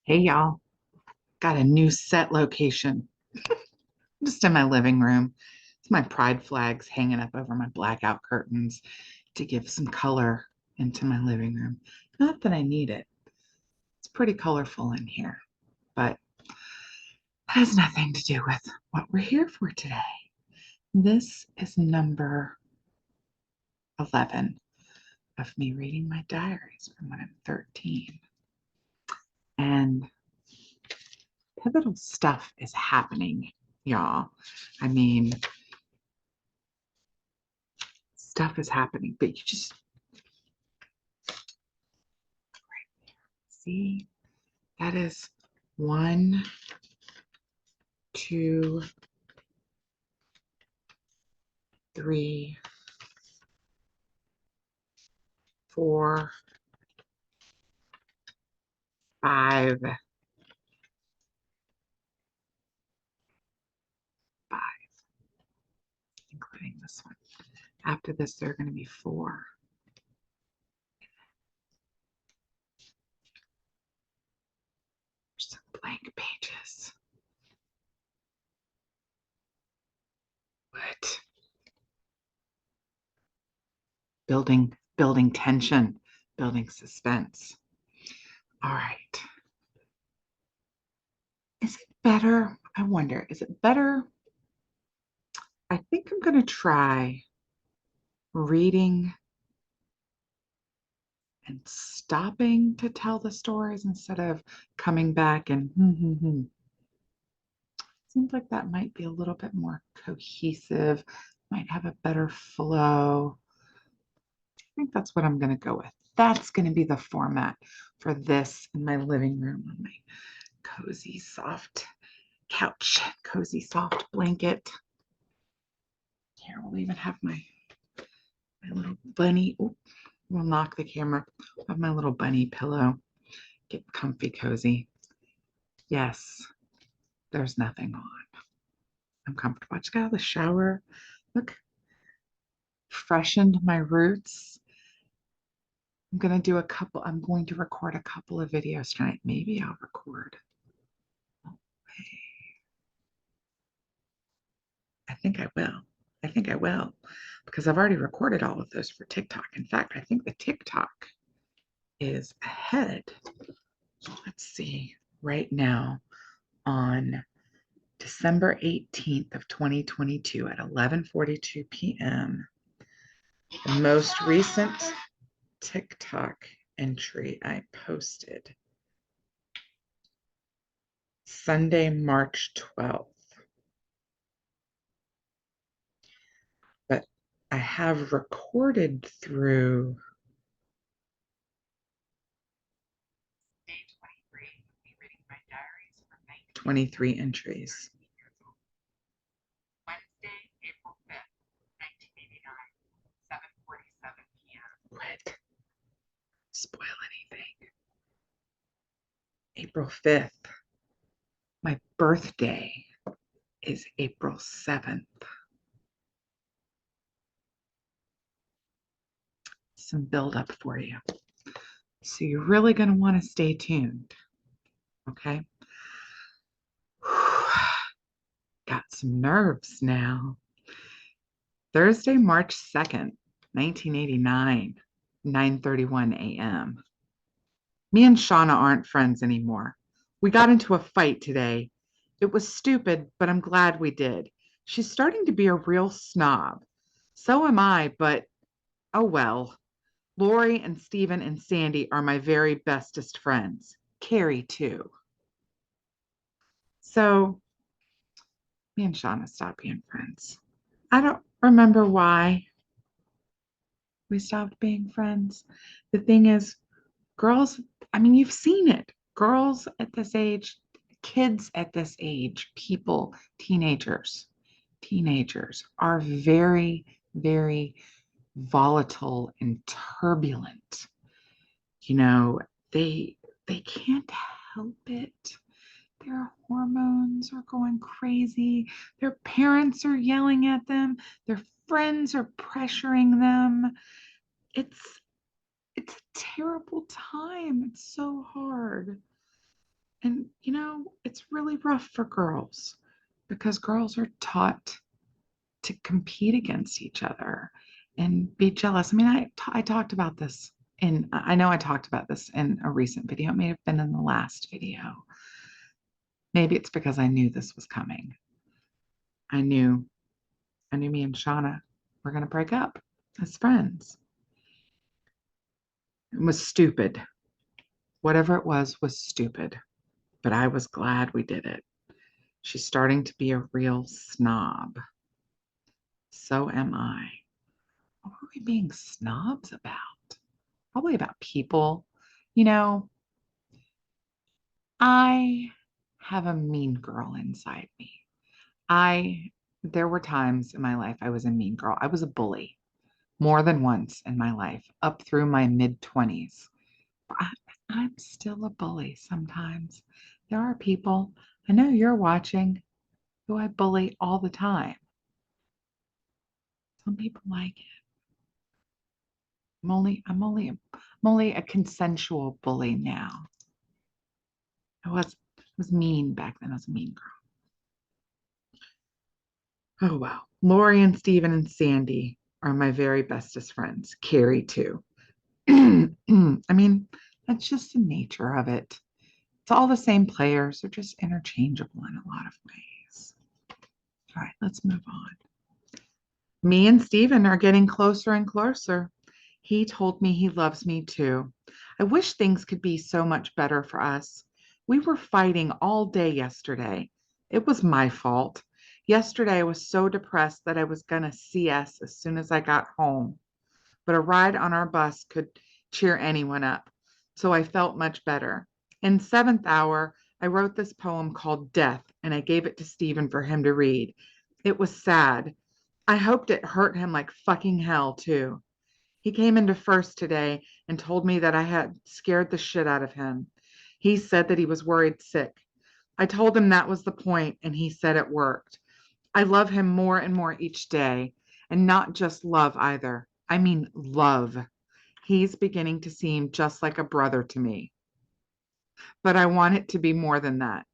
Hey y'all, got a new set location just in my living room. It's my pride flags hanging up over my blackout curtains to give some color into my living room. Not that I need it. It's pretty colorful in here, but has nothing to do with what we're here for today. This is number 11 of me reading my diaries from when I'm 13. And pivotal stuff is happening, y'all. I mean, stuff is happening, but you just see that is 1, 2, 3, 4, 5, 5, including this one. After this, there are going to be 4. There's some blank pages. What? Building tension, building suspense. All right. Is it better? I wonder, is it better? I think I'm going to try reading and stopping to tell the stories instead of coming back and Seems like that might be a little bit more cohesive, might have a better flow. I think that's what I'm going to go with. That's going to be the format for this in my living room on my cozy, soft couch, cozy, soft blanket. Here, we'll even have my little bunny. Ooh, we'll knock the camera. I'll have my little bunny pillow. Get comfy, cozy. Yes, there's nothing on. I'm comfortable. I just got out of the shower. Look, freshened my roots. I'm going to record a couple of videos tonight. Maybe I'll record. I think I will. I think I will because I've already recorded all of those for TikTok. In fact, I think the TikTok is ahead. Let's see. Right now on December 18th of 2022 at 11:42 p.m. The most recent TikTok entry I posted Sunday, March 12th. But I have recorded through day 23, reading my diaries from 23 entries. Wednesday, April 5th, 1989, 7:47 p.m. What? Spoil anything. April 5th. My birthday is April 7th. Some build up for you. So you're really going to want to stay tuned. Okay. Got some nerves now. Thursday, March 2nd, 1989, 9:31 a.m. Me and Shauna aren't friends anymore. We got into a fight today. It was stupid, but I'm glad we did. She's starting to be a real snob. So am I, but oh well. Lori and Stephen and Sandy are my very bestest friends. Carrie, too. So me and Shauna stopped being friends. I don't remember why we stopped being friends. The thing is, girls, I mean, you've seen it. Girls at this age, kids at this age, people, teenagers are very, very volatile and turbulent. You know, they they can't help it. Their hormones are going crazy. Their parents are yelling at them. Their friends are pressuring them. It's it's a terrible time. It's so hard. And, you know, it's really rough for girls because girls are taught to compete against each other and be jealous. I mean, I talked about this I know I talked about this in a recent video. It may have been in the last video. Maybe it's because I knew this was coming. I knew me and Shauna were going to break up as friends. It was stupid. Whatever it was stupid. But I was glad we did it. She's starting to be a real snob. So am I. What are we being snobs about? Probably about people. You know, I have a mean girl inside me. There were times in my life I was a mean girl. I was a bully more than once in my life, up through my mid-20s. I'm still a bully sometimes. There are people, I know you're watching, who I bully all the time. Some people like it. I'm only a consensual bully now. I was mean back then. I was a mean girl. Oh wow. Lori and Steven and Sandy are my very bestest friends. Carrie too. I mean, that's just the nature of it. It's all the same players. They're just interchangeable in a lot of ways. All right, let's move on. Me and Steven are getting closer and closer. He told me he loves me too. I wish things could be so much better for us. We were fighting all day yesterday. It was my fault. Yesterday, I was so depressed that I was going to CS as soon as I got home. But a ride on our bus could cheer anyone up. So I felt much better. In seventh hour, I wrote this poem called Death, and I gave it to Stephen for him to read. It was sad. I hoped it hurt him like fucking hell, too. He came into first today and told me that I had scared the shit out of him. He said that he was worried sick. I told him that was the point, and he said it worked. I love him more and more each day, and not just love either. I mean, love. He's beginning to seem just like a brother to me. But I want it to be more than that.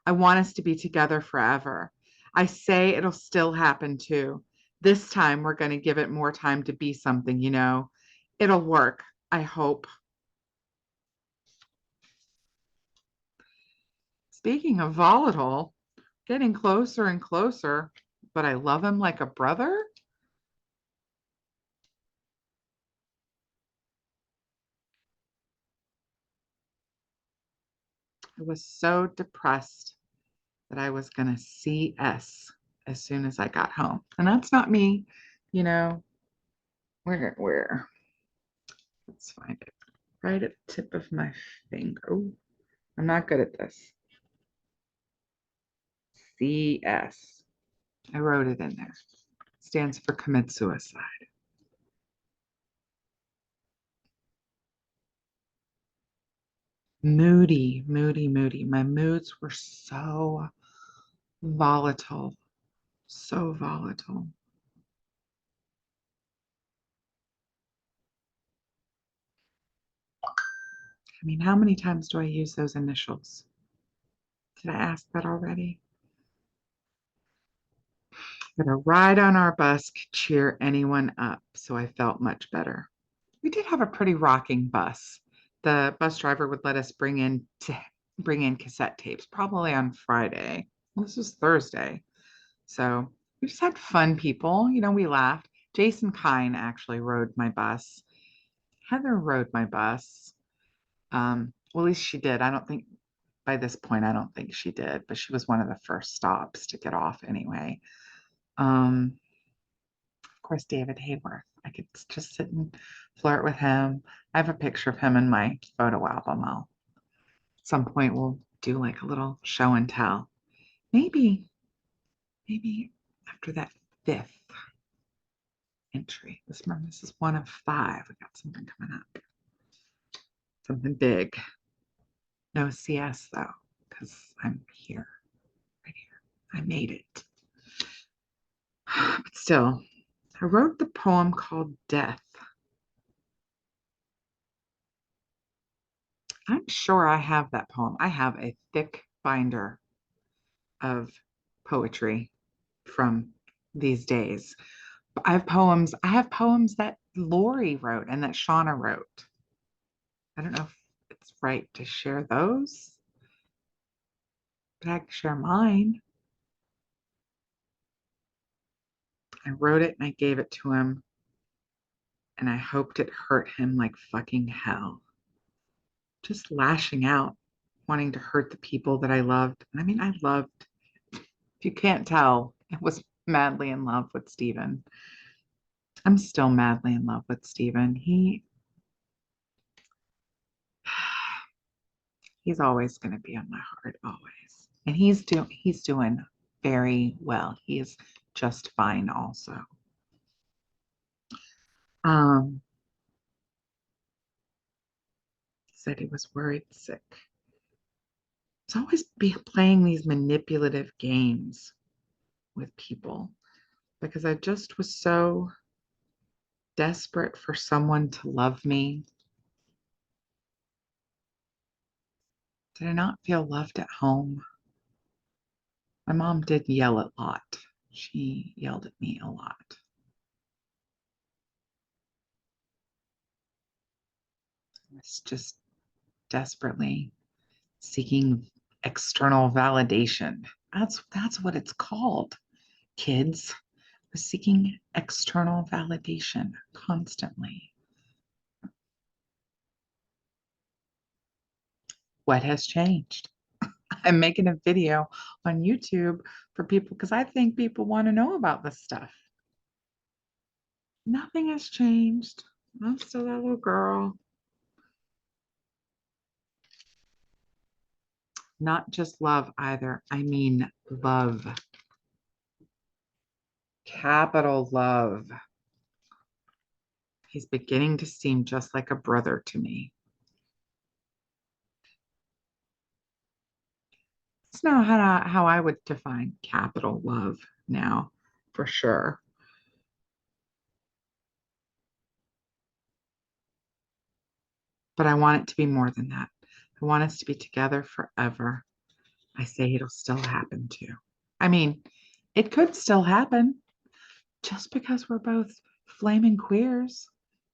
I want us to be together forever. I say it'll still happen too. This time we're going to give it more time to be something, you know. It'll work, I hope. Speaking of volatile, getting closer and closer, but I love him like a brother. I was so depressed that I was going to CS as soon as I got home. And that's not me, you know, where? Let's find it. Right at the tip of my finger. Ooh, I'm not good at this. CS. I wrote it in there. Stands for commit suicide. Moody, moody, moody. My moods were so volatile, so volatile. I mean, how many times do I use those initials? Did I ask that already? But a ride on our bus could cheer anyone up, so I felt much better. We did have a pretty rocking bus. The bus driver would let us bring in cassette tapes, probably on Friday. This was Thursday. So we just had fun people. You know, we laughed. Jason Kine actually rode my bus. Heather rode my bus. Well, at least she did. I don't think by this point, I don't think she did, but she was one of the first stops to get off anyway. Of course, David Hayworth. I could just sit and flirt with him. I have a picture of him in my photo album. At some point we'll do like a little show and tell. Maybe after that fifth entry. This is one of five. We got something coming up. Something big. No CS though, because I'm here, right here. I made it. But still, I wrote the poem called Death. I'm sure I have that poem. I have a thick binder of poetry from these days. I have poems that Lori wrote and that Shauna wrote. I don't know if it's right to share those, but I can share mine. I wrote it and I gave it to him, and I hoped it hurt him like fucking hell. Just lashing out, wanting to hurt the people that I loved. And I mean, I loved, if you can't tell, I was madly in love with Steven. I'm still madly in love with Steven. He's always going to be on my heart, always. And he's doing very well. He is just fine also. Um, said he was worried sick. It's always be playing these manipulative games with people because I just was so desperate for someone to love me. Did I not feel loved at home? My mom did yell a lot. She yelled at me a lot. I was just desperately seeking external validation. That's what it's called, kids. I was seeking external validation constantly. What has changed? I'm making a video on YouTube for people because I think people want to know about this stuff. Nothing has changed. I'm still that little girl. Not just love either. I mean love. Capital love. He's beginning to seem just like a brother to me. It's not how I would define capital love now, for sure. But I want it to be more than that. I want us to be together forever. I say it'll still happen too. I mean, it could still happen. Just because we're both flaming queers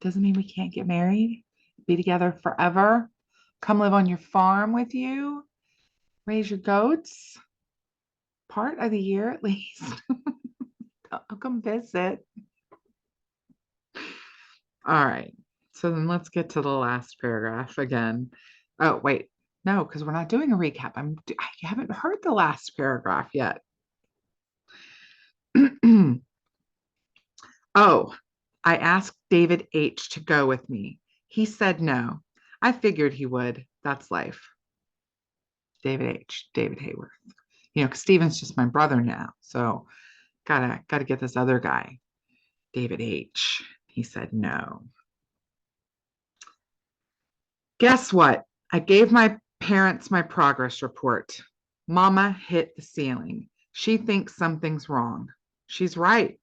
doesn't mean we can't get married, be together forever, come live on your farm with you, raise your goats part of the year at least. I'll come visit. All right. So then let's get to the last paragraph again. Oh, wait. No, because we're not doing a recap. I haven't heard the last paragraph yet. Oh, I asked David H. to go with me. He said no. I figured he would. That's life. David H. David Hayworth. Because Steven's just my brother now. So gotta get this other guy, David H. He said no. Guess what? I gave my parents my progress report. Mama hit the ceiling. She thinks something's wrong. She's right.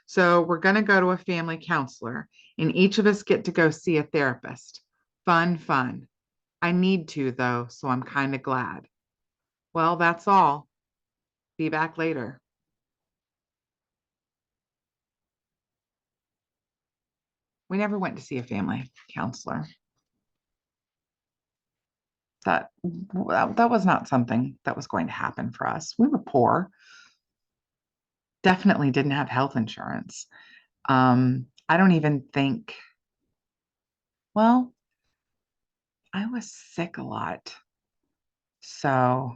So we're going to go to a family counselor, and each of us get to go see a therapist. Fun, fun. I need to, though, so I'm kind of glad. Well, that's all. Be back later. We never went to see a family counselor. That was not something that was going to happen for us. We were poor. Definitely didn't have health insurance. I don't even think, well, I was sick a lot. So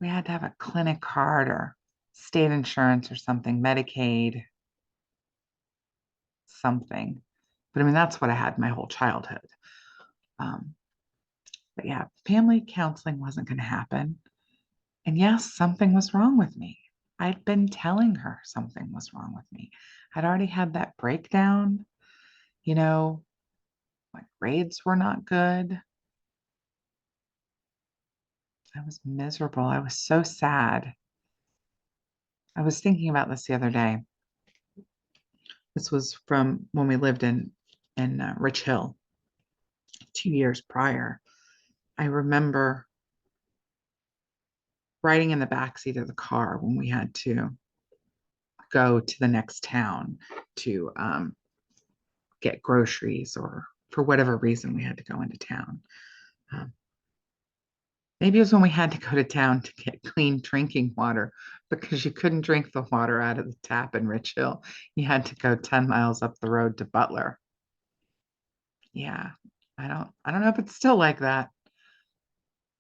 we had to have a clinic card or state insurance or something, Medicaid, something. But I mean, that's what I had my whole childhood. Um, but yeah, family counseling wasn't going to happen. And yes, something was wrong with me. I'd been telling her something was wrong with me. I'd already had that breakdown. You know, my grades were not good. I was miserable. I was so sad. I was thinking about this the other day. This was from when we lived in Rich Hill. 2 years prior, I remember riding in the backseat of the car when we had to go to the next town to get groceries or for whatever reason we had to go into town. Um, Maybe it was when we had to go to town to get clean drinking water because you couldn't drink the water out of the tap in Rich Hill. You had to go 10 miles up the road to Butler. Yeah, I don't know if it's still like that,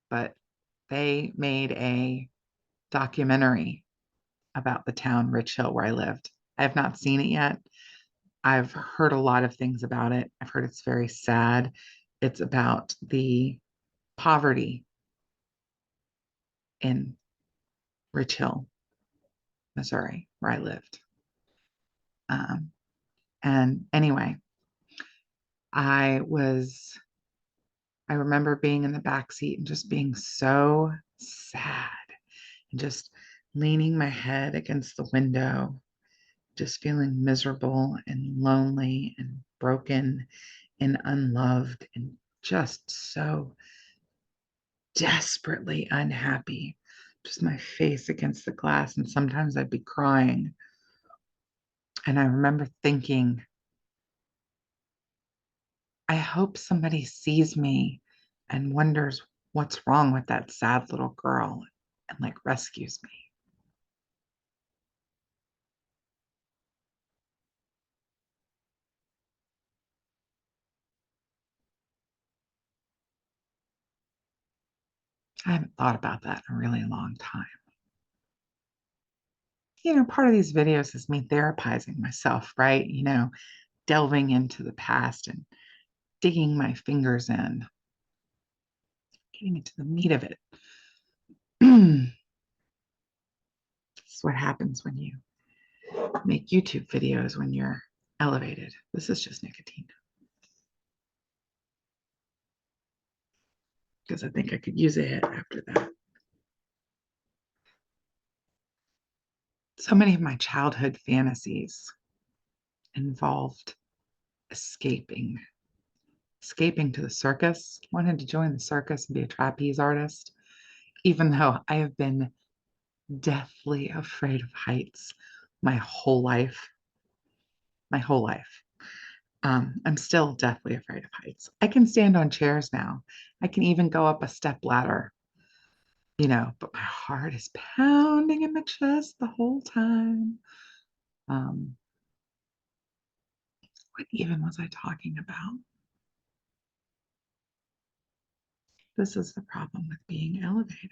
but they made a documentary about the town Rich Hill where I lived. I have not seen it yet. I've heard a lot of things about it. I've heard it's very sad. It's about the poverty in Rich Hill, Missouri, where I lived. Um, and anyway, I was, I remember being in the back seat and just being so sad and just leaning my head against the window, just feeling miserable and lonely and broken and unloved and just so desperately unhappy. Just my face against the glass. And sometimes I'd be crying. And I remember thinking, I hope somebody sees me and wonders what's wrong with that sad little girl and like rescues me. I haven't thought about that in a really long time. Part of these videos is me therapizing myself, right? Delving into the past and digging my fingers in, getting into the meat of it. This is what happens when you make YouTube videos when you're elevated. This is just nicotine because I think I could use a hit after that. So many of my childhood fantasies involved escaping, escaping to the circus. Wanted to join the circus and be a trapeze artist, even though I have been deathly afraid of heights my whole life. My whole life. I'm still deathly afraid of heights. I can stand on chairs now. I can even go up a step ladder, but my heart is pounding in my chest the whole time. Um, what even was I talking about? This is the problem with being elevated.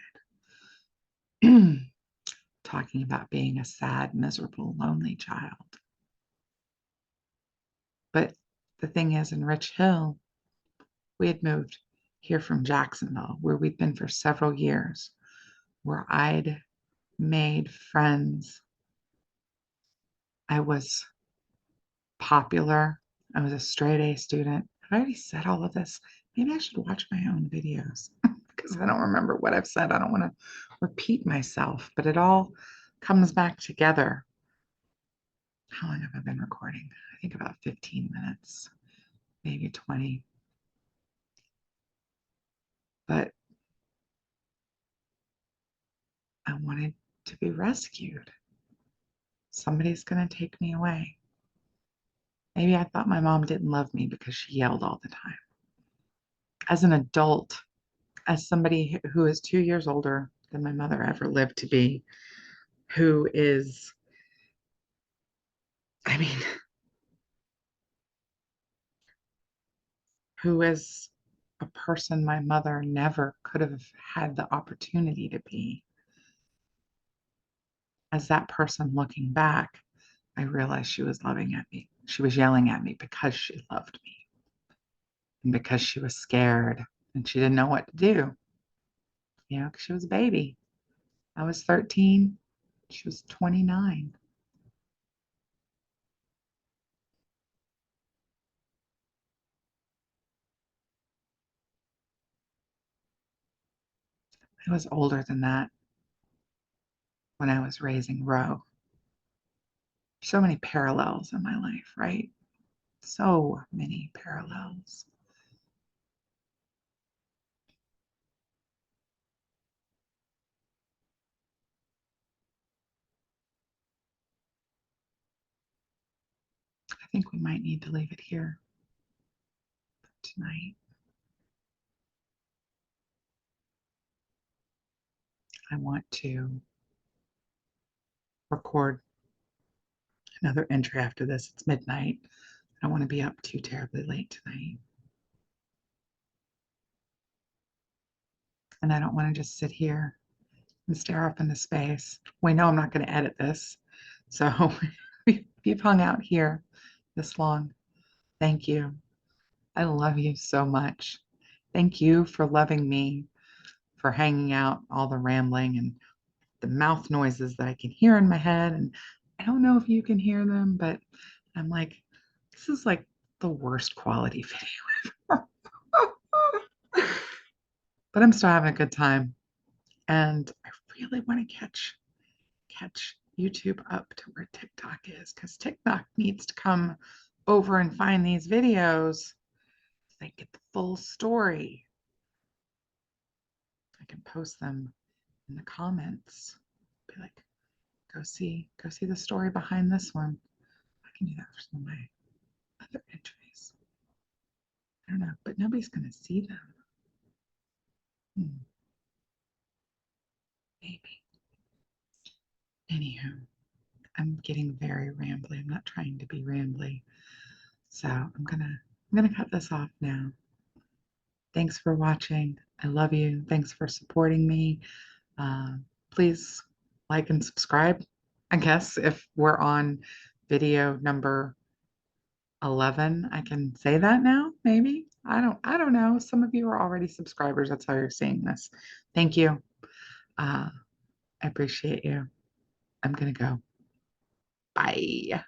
Talking about being a sad, miserable, lonely child. But the thing is, in Rich Hill, we had moved here from Jacksonville, where we'd been for several years, where I'd made friends. I was popular. I was a straight A student. Have I already said all of this? Maybe I should watch my own videos because I don't remember what I've said. I don't want to repeat myself, but it all comes back together. How long have I been recording? I think about 15 minutes, maybe 20. But I wanted to be rescued. Somebody's going to take me away. Maybe I thought my mom didn't love me because she yelled all the time. As an adult, as somebody who is 2 years older than my mother ever lived to be, who is, I mean, who is a person my mother never could have had the opportunity to be. As that person looking back, I realized she was loving at me. She was yelling at me because she loved me and because she was scared and she didn't know what to do, because she was a baby. I was 13. She was 29. I was older than that when I was raising Roe. So many parallels in my life, right? So many parallels. think we might need to leave it here tonight. I want to record another entry after this. It's midnight. I don't want to be up too terribly late tonight. And I don't want to just sit here and stare off into space. We know I'm not going to edit this. So if you've hung out here this long, thank you. I love you so much. Thank you for loving me, for hanging out, all the rambling and the mouth noises that I can hear in my head. And I don't know if you can hear them, but I'm like, this is like the worst quality video ever. But I'm still having a good time. And I really want to catch YouTube up to where TikTok is, because TikTok needs to come over and find these videos so they get the full story. I can post them in the comments. Be like, go see the story behind this one. I can do that for some of my other entries. I don't know, but nobody's gonna see them. Maybe. Anywho, I'm getting very rambly. I'm not trying to be rambly. So I'm gonna cut this off now. Thanks for watching. I love you. Thanks for supporting me. Please like and subscribe. I guess if we're on video number 11, I can say that now, maybe. I don't know. Some of you are already subscribers. That's how you're seeing this. Thank you. I appreciate you. I'm gonna go. Bye.